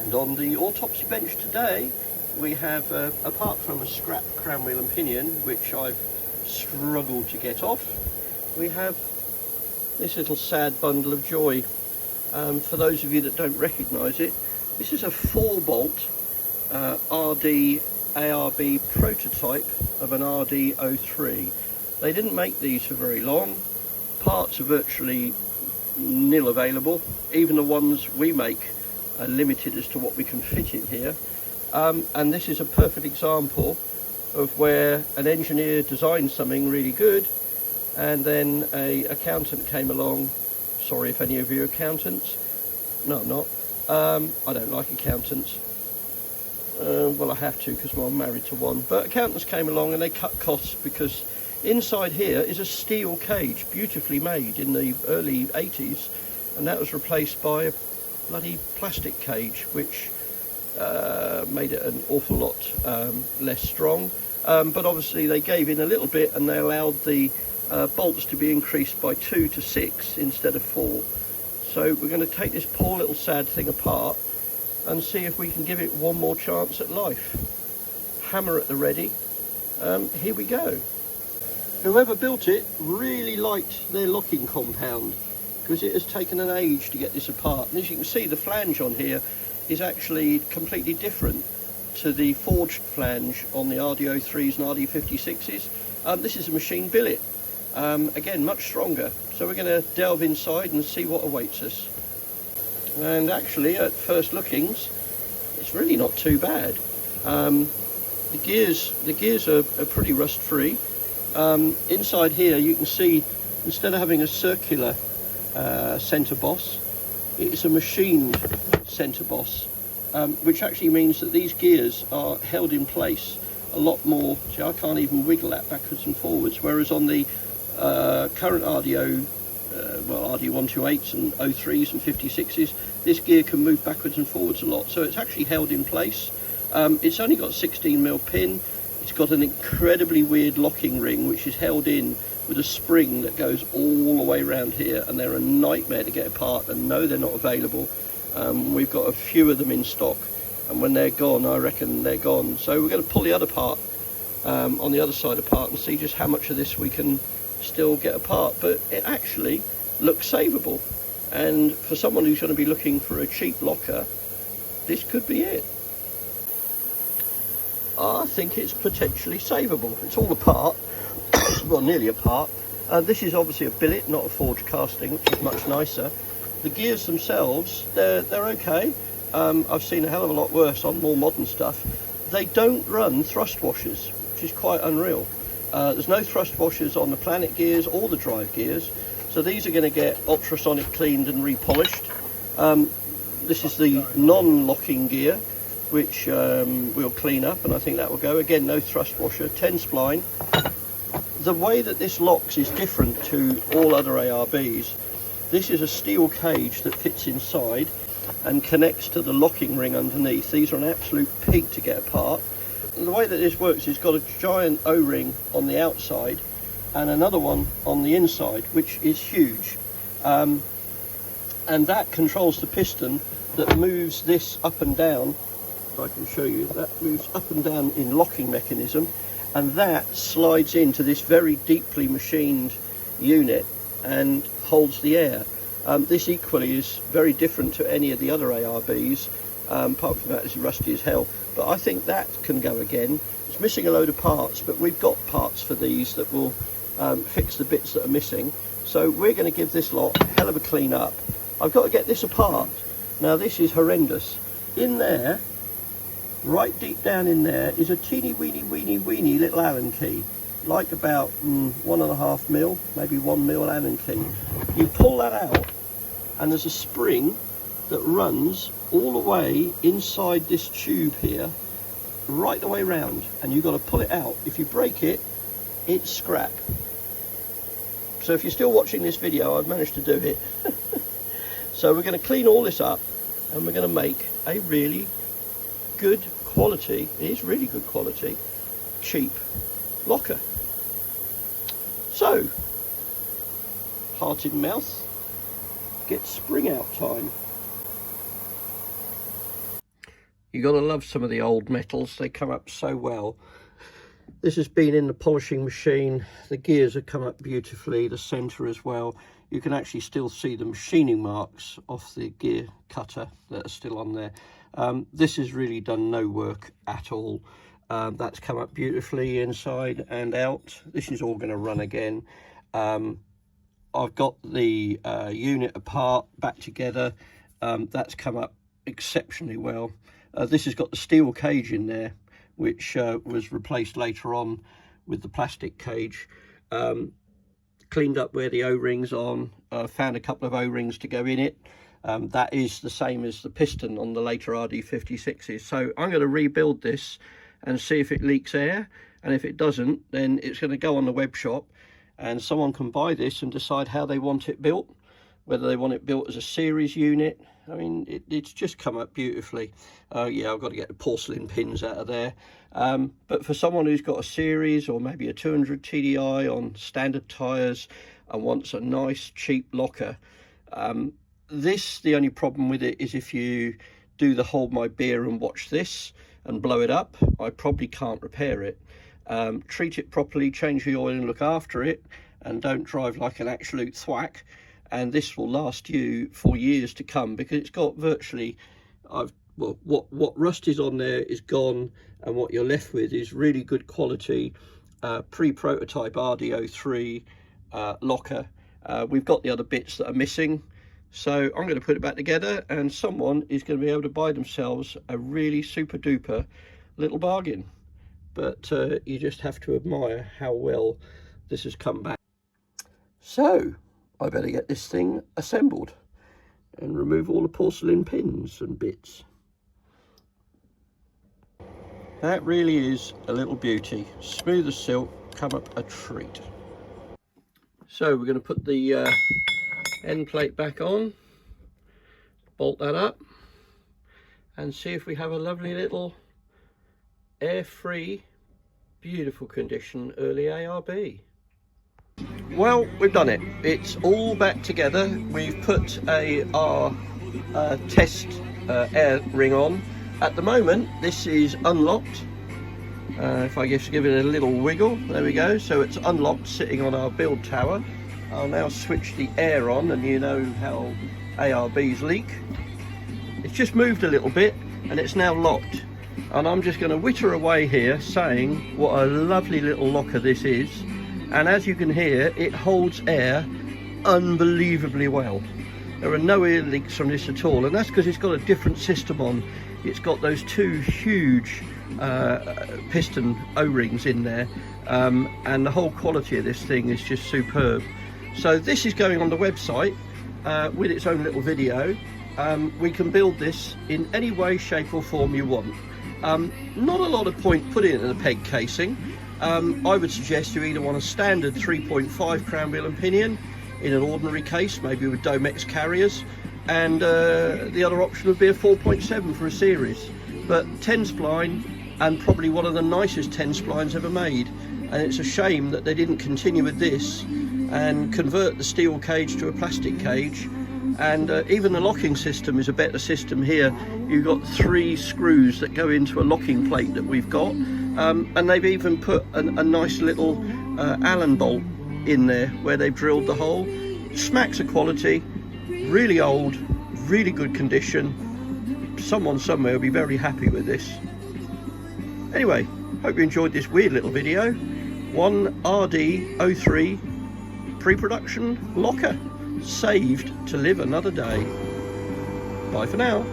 And on the autopsy bench today, we have, apart from a scrap crown wheel and pinion, which I've struggled to get off, we have this little sad bundle of joy. For those of you that don't recognise it, this is a 4-bolt RD ARB prototype of an RD03. They didn't make these for very long. Parts are virtually nil available. Even the ones we make are limited as to what we can fit in here. And this is a perfect example of where an engineer designed something really good, and then an accountant came along. Sorry if any of you are accountants. No, I'm not. I don't like accountants. Well, I have to because I'm married to one. But accountants came along and they cut costs, because inside here is a steel cage, beautifully made in the early 80s, and that was replaced by a bloody plastic cage, which made it an awful lot less strong. But obviously they gave in a little bit, and they allowed the bolts to be increased by 2 to 6 instead of 4. So we're going to take this poor little sad thing apart and see if we can give it one more chance at life. Hammer at the ready. Here we go. Whoever built it really liked their locking compound, because it has taken an age to get this apart. And as you can see, the flange on here is actually completely different to the forged flange on the RD03s and RD56s. This is a machine billet. Again, much stronger. So we're going to delve inside and see what awaits us. And actually, at first lookings, it's really not too bad. The gears are pretty rust free. Inside here you can see, instead of having a circular centre boss, it's a machined centre boss, which actually means that these gears are held in place a lot more. See, I can't even wiggle that backwards and forwards, whereas on the current RD128s and 03s and 56s, this gear can move backwards and forwards a lot, so it's actually held in place. It's only got a 16mm pin. It's got an incredibly weird locking ring, which is held in with a spring that goes all the way around here, and they're a nightmare to get apart, and no, they're not available. We've got a few of them in stock, and when they're gone, I reckon they're gone. So we're going to pull the other part on the other side apart and see just how much of this we can still get apart. But it actually looks savable, and for someone who's going to be looking for a cheap locker, this could be it. I think it's potentially savable. It's all apart, well, nearly apart. This is obviously a billet, not a forged casting, which is much nicer. The gears themselves, they're okay. I've seen a hell of a lot worse on more modern stuff. They don't run thrust washers, which is quite unreal. There's no thrust washers on the Planet gears or the drive gears, so these are going to get ultrasonic cleaned and repolished. This is the non-locking gear, which we'll clean up, and I think that will go. Again, no thrust washer, 10 spline. The way that this locks is different to all other ARBs. This is a steel cage that fits inside and connects to the locking ring underneath. These are an absolute pig to get apart. And the way that this works is got a giant O-ring on the outside and another one on the inside, which is huge. And that controls the piston that moves this up and down. I can show you, that moves up and down in locking mechanism, and that slides into this very deeply machined unit and holds the air. This equally is very different to any of the other ARBs, apart from that it's rusty as hell, but I think that can go again. It's missing a load of parts, but we've got parts for these that will fix the bits that are missing. So we're going to give this lot a hell of a clean up. I've got to get this apart. Now this is horrendous. In there, right deep down in there, is a teeny weeny little Allen key, like about 1.5mm, maybe 1mm Allen key. You pull that out, and there's a spring that runs all the way inside this tube here, right the way round, and you've got to pull it out. If you break it, it's scrap. So if you're still watching this video, I've managed to do it. So we're going to clean all this up, and we're going to make a really good quality, it is really good quality, cheap locker. So, heart in mouth, get spring out time. You got to love some of the old metals, they come up so well. This has been in the polishing machine. The gears have come up beautifully, the center as well. You can actually still see the machining marks off the gear cutter that are still on there. This has really done no work at all. That's come up beautifully inside and out. This is all going to run again. I've got the unit apart, back together. That's come up exceptionally well. This has got the steel cage in there, which was replaced later on with the plastic cage. Cleaned up where the O-rings on, found a couple of O-rings to go in it. That is the same as the piston on the later RD56s. So I'm going to rebuild this and see if it leaks air, and if it doesn't, then it's going to go on the web shop and someone can buy this and decide how they want it built, whether they want it built as a series unit. I mean, it's just come up beautifully. Yeah, I've got to get the porcelain pins out of there. But for someone who's got a series or maybe a 200 TDI on standard tyres and wants a nice cheap locker, the only problem with it is if you do the hold my beer and watch this and blow it up, I probably can't repair it. Treat it properly, change the oil and look after it, and don't drive like an absolute thwack, and this will last you for years to come, because it's got virtually, what rust is on there is gone, and what you're left with is really good quality pre-prototype RD03 locker. We've got the other bits that are missing, so I'm going to put it back together, and someone is going to be able to buy themselves a really super duper little bargain. But you just have to admire how well this has come back. So I better get this thing assembled and remove all the porcelain pins and bits. That really is a little beauty. Smooth as silk, come up a treat. So we're going to put the end plate back on, bolt that up, and see if we have a lovely little air-free, beautiful condition early ARB. Well, we've done it. It's all back together. We've put our test air ring on. At the moment, this is unlocked. If I just give it a little wiggle, there we go. So it's unlocked, sitting on our build tower. I'll now switch the air on, and you know how ARBs leak. It's just moved a little bit, and it's now locked. And I'm just going to witter away here saying what a lovely little locker this is, and as you can hear, it holds air unbelievably well. There are no air leaks from this at all, and that's because it's got a different system on. It's got those two huge piston O-rings in there, and the whole quality of this thing is just superb. So this is going on the website with its own little video. We can build this in any way, shape or form you want. Not a lot of point putting it in a peg casing. I would suggest you either want a standard 3.5 crown wheel and pinion in an ordinary case, maybe with Domex carriers, and the other option would be a 4.7 for a series. But 10 spline, and probably one of the nicest 10 splines ever made, and it's a shame that they didn't continue with this and convert the steel cage to a plastic cage. And even the locking system is a better system here. You've got 3 screws that go into a locking plate that we've got, and they've even put a nice little Allen bolt in there where they've drilled the hole. Smacks of quality, really old, really good condition. Someone somewhere will be very happy with this. Anyway, hope you enjoyed this weird little video. One RD03 pre-production locker, saved to live another day. Bye for now.